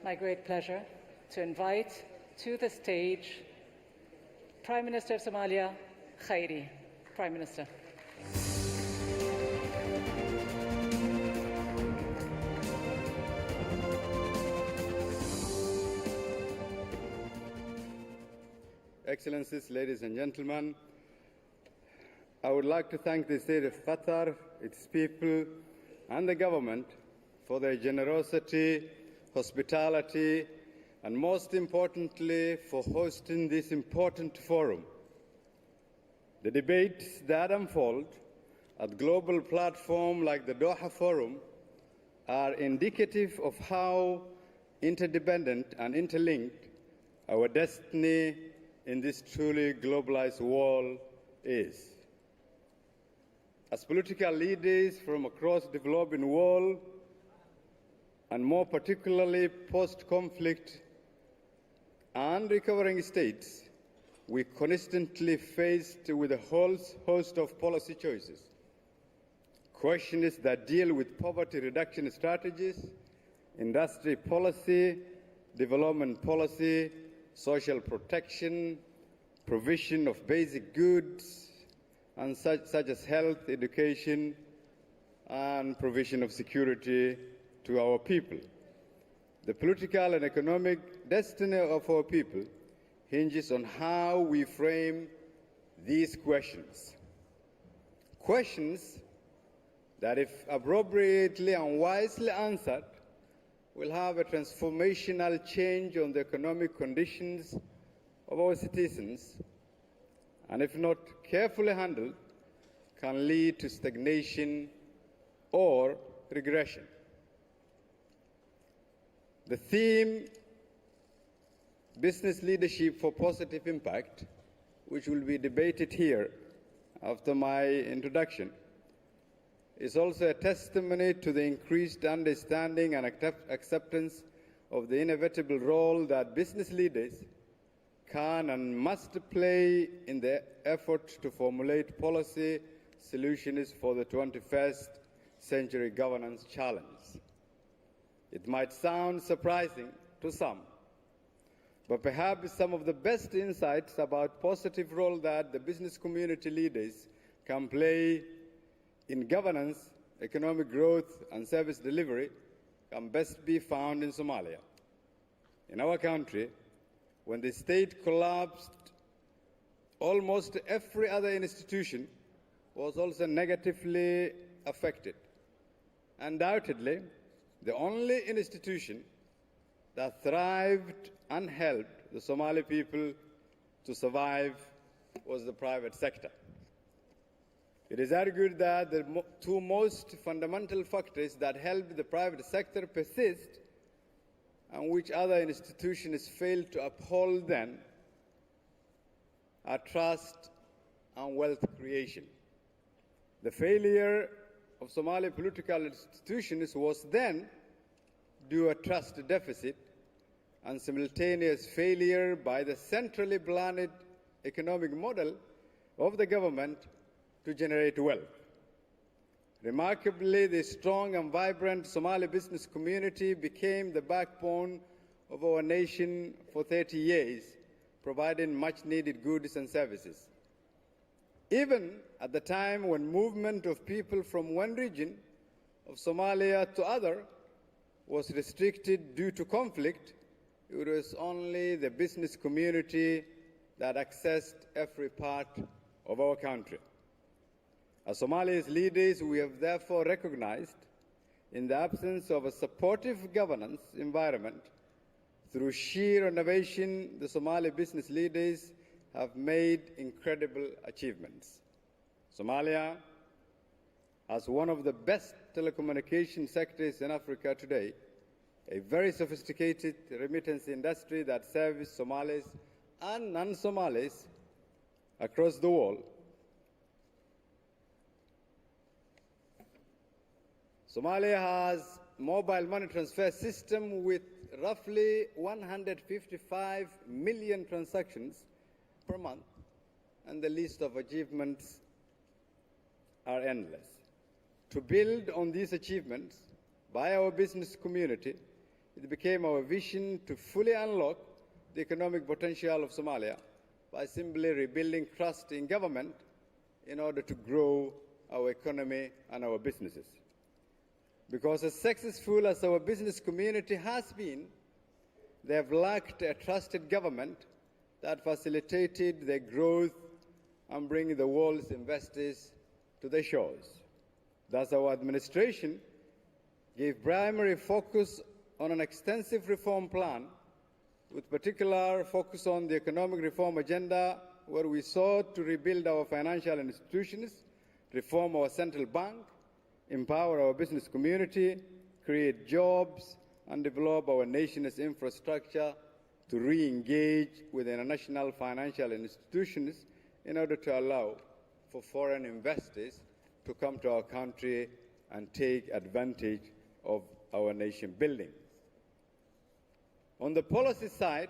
my great pleasure to invite to the stage Prime Minister of Somalia, Khayre. Prime Minister. Excellencies, ladies and gentlemen, I would like to thank the state of Qatar, its people, and the government for their generosity, hospitality, and most importantly, for hosting this important forum. The debates that unfold at global platforms like the Doha Forum are indicative of how interdependent and interlinked our destiny in this truly globalized world is. As political leaders from across the developing world, and more particularly post-conflict and recovering states, we constantly faced with a whole host of policy choices. Questions that deal with poverty reduction strategies, industry policy, development policy, social protection, provision of basic goods, and such as health, education, and provision of security to our people. The political and economic destiny of our people hinges on how we frame these questions. Questions that, if appropriately and wisely answered, will have a transformational change on the economic conditions of our citizens, and if not carefully handled, can lead to stagnation or regression. The theme, Business Leadership for Positive Impact, which will be debated here after my introduction, is also a testimony to the increased understanding and acceptance of the inevitable role that business leaders can and must play in the effort to formulate policy solutions for the 21st century governance challenge. It might sound surprising to some, but perhaps some of the best insights about positive role that the business community leaders can play in governance, economic growth, and service delivery can best be found in Somalia. In our country, when the state collapsed, almost every other institution was also negatively affected. Undoubtedly, the only institution that thrived and helped the Somali people to survive was the private sector. It is argued that the two most fundamental factors that helped the private sector persist and which other institutions failed to uphold then are trust and wealth creation. The failure of Somali political institutions was then due to a trust deficit and simultaneous failure by the centrally planned economic model of the government to generate wealth. Remarkably, the strong and vibrant Somali business community became the backbone of our nation for 30 years, providing much-needed goods and services. Even at the time when movement of people from one region of Somalia to other was restricted due to conflict, it was only the business community that accessed every part of our country. As Somalia's leaders, we have therefore recognized, in the absence of a supportive governance environment, through sheer innovation, the Somali business leaders have made incredible achievements. Somalia has one of the best telecommunication sectors in Africa today, a very sophisticated remittance industry that serves Somalis and non-Somalis across the world. Somalia has mobile money transfer system with roughly 155 million transactions per month, and the list of achievements are endless. To build on these achievements by our business community, it became our vision to fully unlock the economic potential of Somalia by simply rebuilding trust in government in order to grow our economy and our businesses. Because as successful as our business community has been, they have lacked a trusted government that facilitated their growth and bringing the world's investors to their shores. Thus, our administration gave primary focus on an extensive reform plan with particular focus on the economic reform agenda, where we sought to rebuild our financial institutions, reform our central bank, empower our business community, create jobs, and develop our nation's infrastructure to re-engage with international financial institutions in order to allow for foreign investors to come to our country and take advantage of our nation building. On the policy side,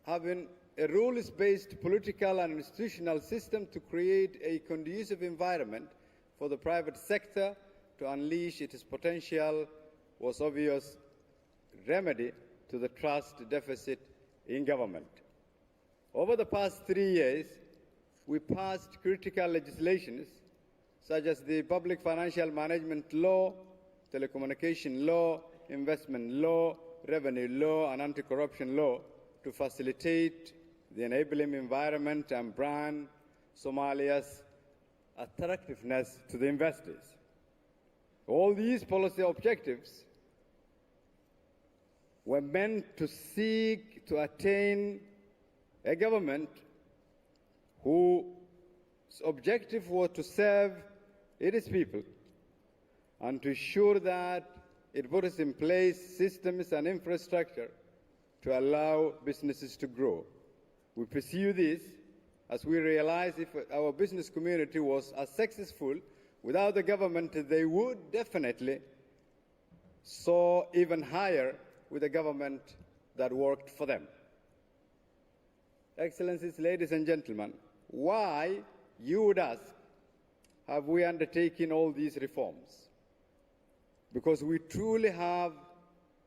having a rules-based political and institutional system to create a conducive environment for the private sector to unleash its potential was obvious remedy to the trust deficit in government. Over the past 3 years, we passed critical legislations such as the Public Financial Management Law, Telecommunication Law, Investment Law, Revenue Law, and Anti-Corruption Law to facilitate the enabling environment and brand Somalia's attractiveness to the investors. All these policy objectives were meant to seek to attain a government whose objective was to serve its people and to ensure that it puts in place systems and infrastructure to allow businesses to grow. We pursue this as we realize if our business community was as successful without the government, they would definitely soar even higher with a government that worked for them. Excellencies, ladies and gentlemen, why, you would ask, have we undertaken all these reforms? Because we truly have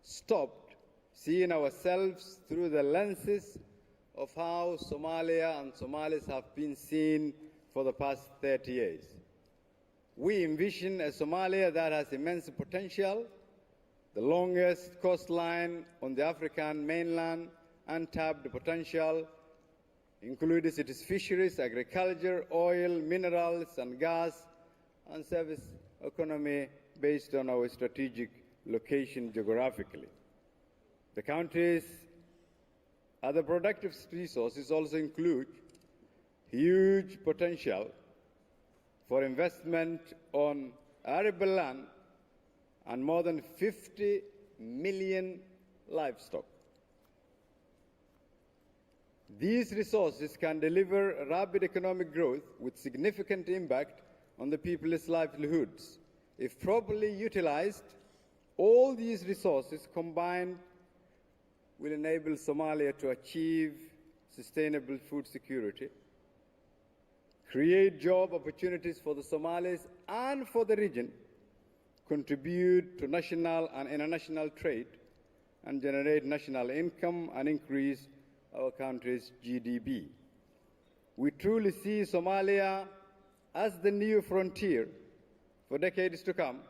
stopped seeing ourselves through the lenses of how Somalia and Somalis have been seen for the past 30 years. We envision a Somalia that has immense potential, the longest coastline on the African mainland, untapped potential, including its fisheries, agriculture, oil, minerals, and gas, and service economy based on our strategic location geographically. The country's other productive resources also include huge potential for investment on arable land and more than 50 million livestock. These resources can deliver rapid economic growth with significant impact on the people's livelihoods. If properly utilized, all these resources combined will enable Somalia to achieve sustainable food security, create job opportunities for the Somalis and for the region, contribute to national and international trade, and generate national income and increase our country's GDP. We truly see Somalia as the new frontier for decades to come.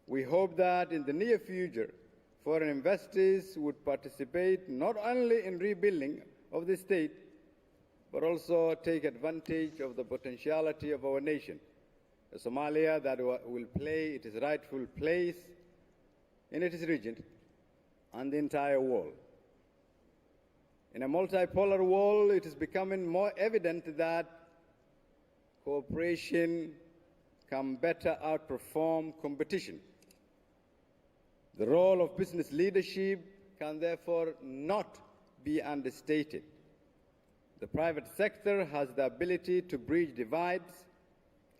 We hope that in the near future, foreign investors would participate not only in rebuilding of the state, but also take advantage of the potentiality of our nation, a Somalia that will play its rightful place in its region and the entire world. In a multipolar world, it is becoming more evident that cooperation can better outperform competition. The role of business leadership can therefore not be understated. The private sector has the ability to bridge divides,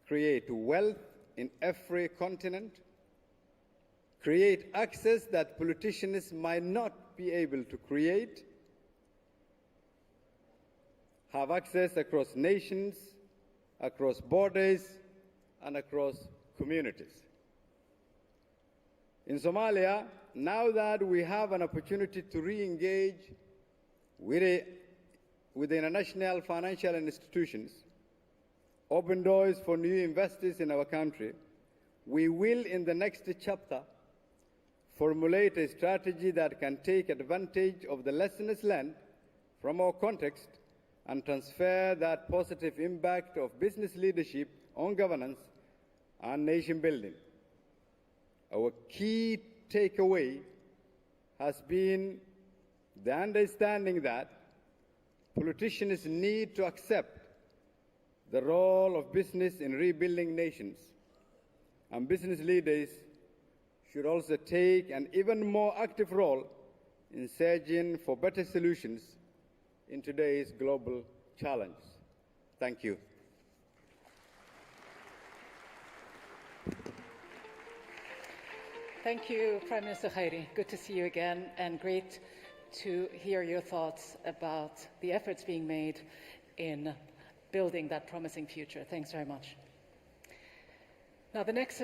create wealth in every continent, create access that politicians might not be able to create, have access across nations, across borders, and across communities. In Somalia, now that we have an opportunity to re-engage with the international financial institutions, open doors for new investors in our country, we will, in the next chapter, formulate a strategy that can take advantage of the lessons learned from our context and transfer that positive impact of business leadership on governance and nation building. Our key takeaway has been the understanding that politicians need to accept the role of business in rebuilding nations, and business leaders should also take an even more active role in searching for better solutions in today's global challenge. Thank you. Thank you, Prime Minister Khayre. Good to see you again, and great to hear your thoughts about the efforts being made in building that promising future. Thanks very much. Now, the next